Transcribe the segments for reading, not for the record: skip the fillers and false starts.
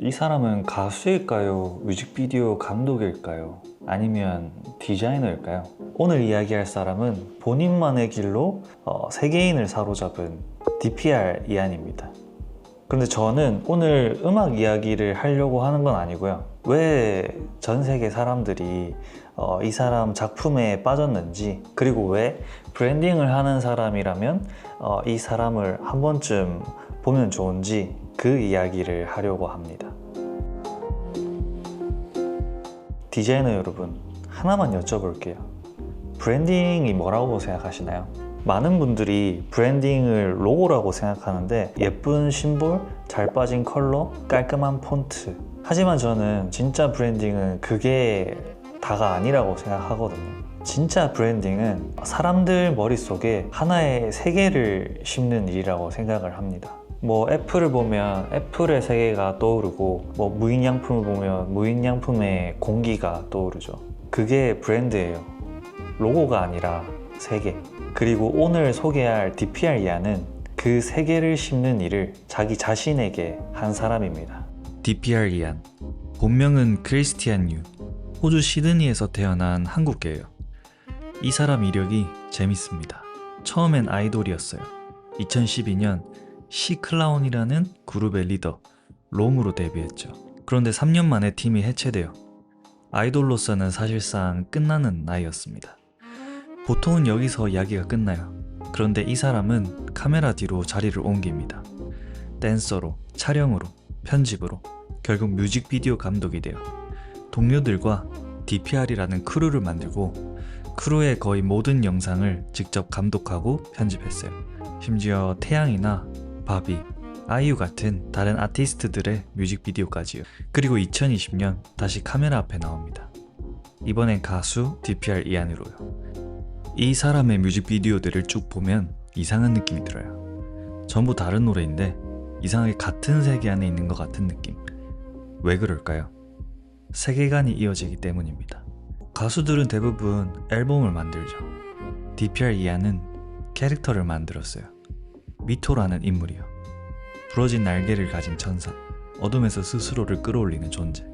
이 사람은 가수일까요? 뮤직비디오 감독일까요? 아니면 디자이너일까요? 오늘 이야기할 사람은 본인만의 길로 세계인을 사로잡은 DPR 이안입니다. 근데 저는 오늘 음악 이야기를 하려고 하는 건 아니고요. 왜 전 세계 사람들이 이 사람 작품에 빠졌는지, 그리고 왜 브랜딩을 하는 사람이라면 이 사람을 한 번쯤 보면 좋은지 그 이야기를 하려고 합니다. 디자이너 여러분, 하나만 여쭤볼게요. 브랜딩이 뭐라고 생각하시나요? 많은 분들이 브랜딩을 로고라고 생각하는데 예쁜 심볼, 잘 빠진 컬러, 깔끔한 폰트. 하지만 저는 진짜 브랜딩은 그게 다가 아니라고 생각하거든요. 진짜 브랜딩은 사람들 머릿속에 하나의 세계를 심는 일이라고 생각을 합니다. 애플을 보면 애플의 세계가 떠오르고, 무인양품을 보면 무인양품의 공기가 떠오르죠. 그게 브랜드예요. 로고가 아니라 세계. 그리고 오늘 소개할 DPR 이안은 그 세계를 심는 일을 자기 자신에게 한 사람입니다. DPR 이안, 본명은 크리스티안 유, 호주 시드니에서 태어난 한국계예요. 이 사람 이력이 재밌습니다. 처음엔 아이돌이었어요. 2012년 시클라운이라는 그룹의 리더 롱으로 데뷔했죠. 그런데 3년 만에 팀이 해체돼요. 아이돌로서는 사실상 끝나는 나이였습니다. 보통은 여기서 이야기가 끝나요. 그런데 이 사람은 카메라 뒤로 자리를 옮깁니다. 댄서로, 촬영으로, 편집으로, 결국 뮤직비디오 감독이 돼요. 동료들과 DPR이라는 크루를 만들고 크루의 거의 모든 영상을 직접 감독하고 편집했어요. 심지어 태양이나 바비, 아이유 같은 다른 아티스트들의 뮤직비디오까지요. 그리고 2020년 다시 카메라 앞에 나옵니다. 이번엔 가수 DPR 이안으로요. 이 사람의 뮤직비디오들을 쭉 보면 이상한 느낌이 들어요. 전부 다른 노래인데 이상하게 같은 세계 안에 있는 것 같은 느낌. 왜 그럴까요? 세계관이 이어지기 때문입니다. 가수들은 대부분 앨범을 만들죠. DPR 이안은 캐릭터를 만들었어요. 미토라는 인물이요. 부러진 날개를 가진 천사, 어둠에서 스스로를 끌어올리는 존재.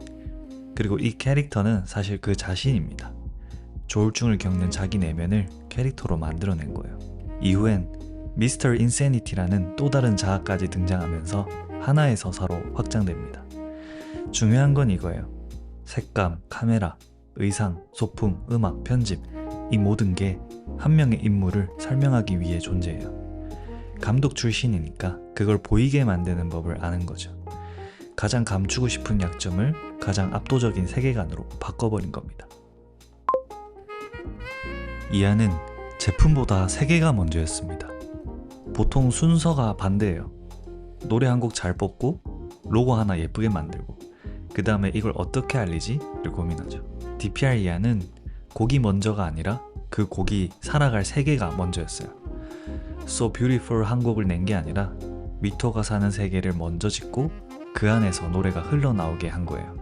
그리고 이 캐릭터는 사실 그 자신입니다. 조울증을 겪는 자기 내면을 캐릭터로 만들어낸 거예요. 이후엔 미스터 인세니티라는 또 다른 자아까지 등장하면서 하나의 서사로 확장됩니다. 중요한 건 이거예요. 색감, 카메라, 의상, 소품, 음악, 편집, 이 모든 게 한 명의 인물을 설명하기 위해 존재해요. 감독 출신이니까 그걸 보이게 만드는 법을 아는 거죠. 가장 감추고 싶은 약점을 가장 압도적인 세계관으로 바꿔버린 겁니다. 이안은 제품보다 세계가 먼저였습니다. 보통 순서가 반대예요. 노래 한 곡 잘 뽑고 로고 하나 예쁘게 만들고 그 다음에 이걸 어떻게 알리지?를 고민하죠. DPR 이안은 곡이 먼저가 아니라 그 곡이 살아갈 세계가 먼저였어요. So Beautiful 한 곡을 낸 게 아니라 미토가 사는 세계를 먼저 짓고 그 안에서 노래가 흘러나오게 한 거예요.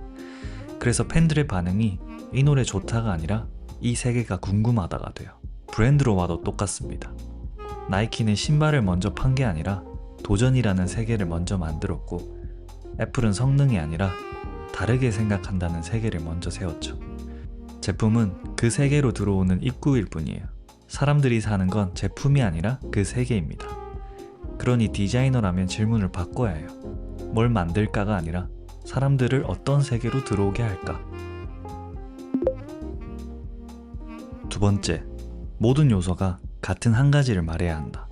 그래서 팬들의 반응이 이 노래 좋다가 아니라 이 세계가 궁금하다가 돼요. 브랜드로 와도 똑같습니다. 나이키는 신발을 먼저 판 게 아니라 도전이라는 세계를 먼저 만들었고, 애플은 성능이 아니라 다르게 생각한다는 세계를 먼저 세웠죠. 제품은 그 세계로 들어오는 입구일 뿐이에요. 사람들이 사는 건 제품이 아니라 그 세계입니다. 그러니 디자이너라면 질문을 바꿔야 해요. 뭘 만들까가 아니라 사람들을 어떤 세계로 들어오게 할까? 두 번째, 모든 요소가 같은 한 가지를 말해야 한다.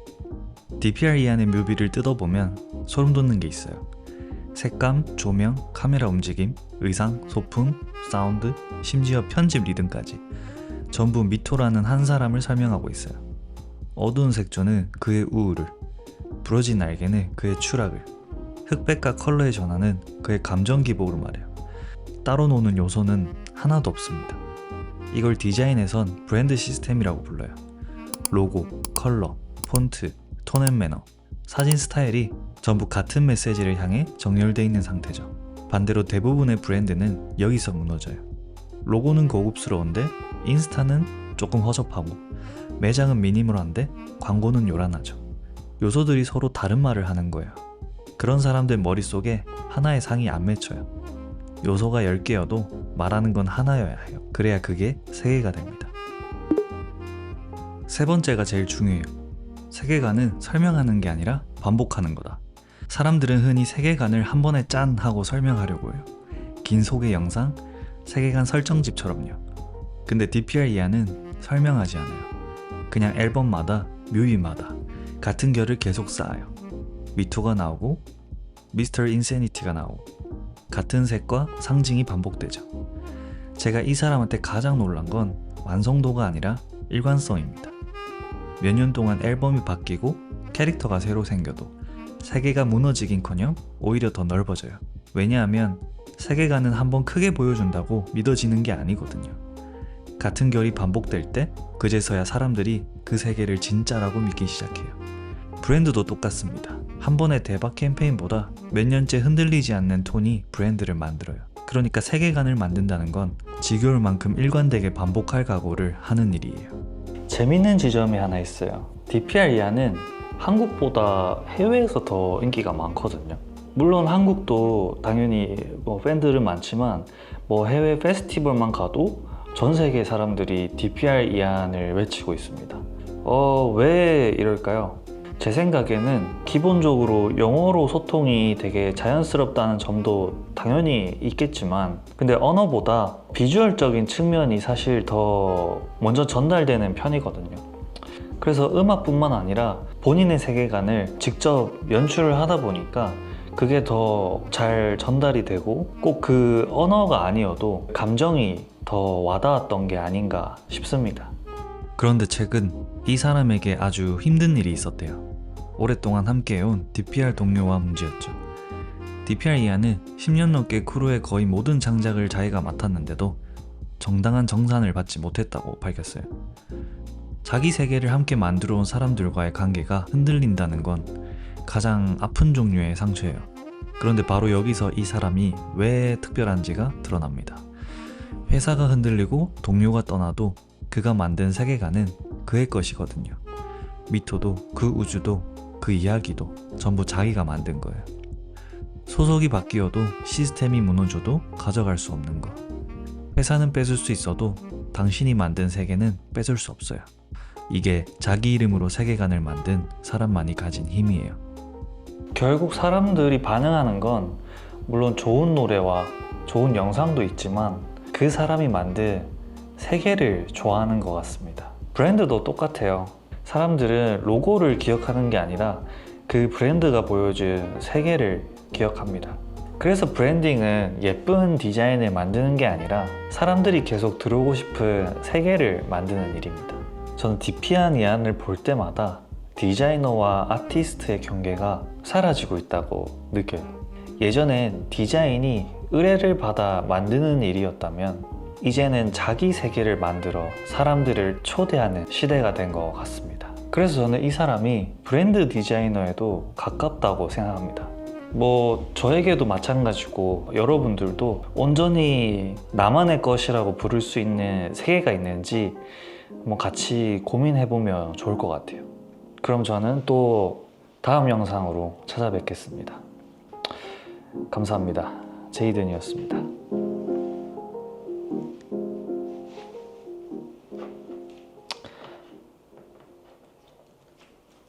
DPR 이안의 뮤비를 뜯어보면 소름 돋는 게 있어요. 색감, 조명, 카메라 움직임, 의상, 소품, 사운드, 심지어 편집 리듬까지 전부 미토라는 한 사람을 설명하고 있어요. 어두운 색조는 그의 우울을, 부러진 날개는 그의 추락을, 흑백과 컬러의 전환은 그의 감정 기복으로 말해요. 따로 노는 요소는 하나도 없습니다. 이걸 디자인에선 브랜드 시스템이라고 불러요. 로고, 컬러, 폰트, 톤 앤 매너, 사진 스타일이 전부 같은 메시지를 향해 정렬되어 있는 상태죠. 반대로 대부분의 브랜드는 여기서 무너져요. 로고는 고급스러운데 인스타는 조금 허접하고, 매장은 미니멀한데 광고는 요란하죠. 요소들이 서로 다른 말을 하는 거예요. 그런 사람들 머릿속에 하나의 상이 안 맺혀요. 요소가 10개여도 말하는 건 하나여야 해요. 그래야 그게 세계가 됩니다. 세 번째가 제일 중요해요. 세계관은 설명하는 게 아니라 반복하는 거다. 사람들은 흔히 세계관을 한 번에 짠 하고 설명하려고 해요. 긴 소개 영상, 세계관 설정집처럼요. 근데 DPR 이하는 설명하지 않아요. 그냥 앨범마다, 뮤비마다 같은 결을 계속 쌓아요. 미투가 나오고 미스터 인세니티가 나오고 같은 색과 상징이 반복되죠. 제가 이 사람한테 가장 놀란 건 완성도가 아니라 일관성입니다. 몇 년 동안 앨범이 바뀌고 캐릭터가 새로 생겨도 세계가 무너지긴커녕 오히려 더 넓어져요. 왜냐하면 세계관은 한번 크게 보여준다고 믿어지는 게 아니거든요. 같은 결이 반복될 때 그제서야 사람들이 그 세계를 진짜라고 믿기 시작해요. 브랜드도 똑같습니다. 한 번의 대박 캠페인보다 몇 년째 흔들리지 않는 톤이 브랜드를 만들어요. 그러니까 세계관을 만든다는 건 지겨울 만큼 일관되게 반복할 각오를 하는 일이에요. 재밌는 지점이 하나 있어요. DPR 이하는 한국보다 해외에서 더 인기가 많거든요. 물론 한국도 당연히 팬들은 많지만 해외 페스티벌만 가도 전 세계 사람들이 DPR 이안을 외치고 있습니다. 왜 이럴까요? 제 생각에는 기본적으로 영어로 소통이 되게 자연스럽다는 점도 당연히 있겠지만, 근데 언어보다 비주얼적인 측면이 사실 더 먼저 전달되는 편이거든요. 그래서 음악뿐만 아니라 본인의 세계관을 직접 연출을 하다 보니까 그게 더 잘 전달이 되고 꼭 그 언어가 아니어도 감정이 더 와닿았던 게 아닌가 싶습니다. 그런데 최근 이 사람에게 아주 힘든 일이 있었대요. 오랫동안 함께해온 DPR 동료와 문제였죠. DPR 이하는 10년 넘게 크루의 거의 모든 장작을 자기가 맡았는데도 정당한 정산을 받지 못했다고 밝혔어요. 자기 세계를 함께 만들어 온 사람들과의 관계가 흔들린다는 건 가장 아픈 종류의 상처예요. 그런데 바로 여기서 이 사람이 왜 특별한지가 드러납니다. 회사가 흔들리고 동료가 떠나도 그가 만든 세계관은 그의 것이거든요. 미토도 그 우주도 그 이야기도 전부 자기가 만든 거예요. 소속이 바뀌어도 시스템이 무너져도 가져갈 수 없는 거. 회사는 뺏을 수 있어도 당신이 만든 세계는 뺏을 수 없어요. 이게 자기 이름으로 세계관을 만든 사람만이 가진 힘이에요. 결국 사람들이 반응하는 건 물론 좋은 노래와 좋은 영상도 있지만 그 사람이 만든 세계를 좋아하는 것 같습니다. 브랜드도 똑같아요. 사람들은 로고를 기억하는 게 아니라 그 브랜드가 보여준 세계를 기억합니다. 그래서 브랜딩은 예쁜 디자인을 만드는 게 아니라 사람들이 계속 들어오고 싶은 세계를 만드는 일입니다. 저는 DPR 이안을 볼 때마다 디자이너와 아티스트의 경계가 사라지고 있다고 느껴요. 예전엔 디자인이 의뢰를 받아 만드는 일이었다면 이제는 자기 세계를 만들어 사람들을 초대하는 시대가 된 것 같습니다. 그래서 저는 이 사람이 브랜드 디자이너에도 가깝다고 생각합니다. 저에게도 마찬가지고 여러분들도 온전히 나만의 것이라고 부를 수 있는 세계가 있는지 같이 고민해보면 좋을 것 같아요. 그럼 저는 또 다음 영상으로 찾아뵙겠습니다. 감사합니다. 제이든이었습니다.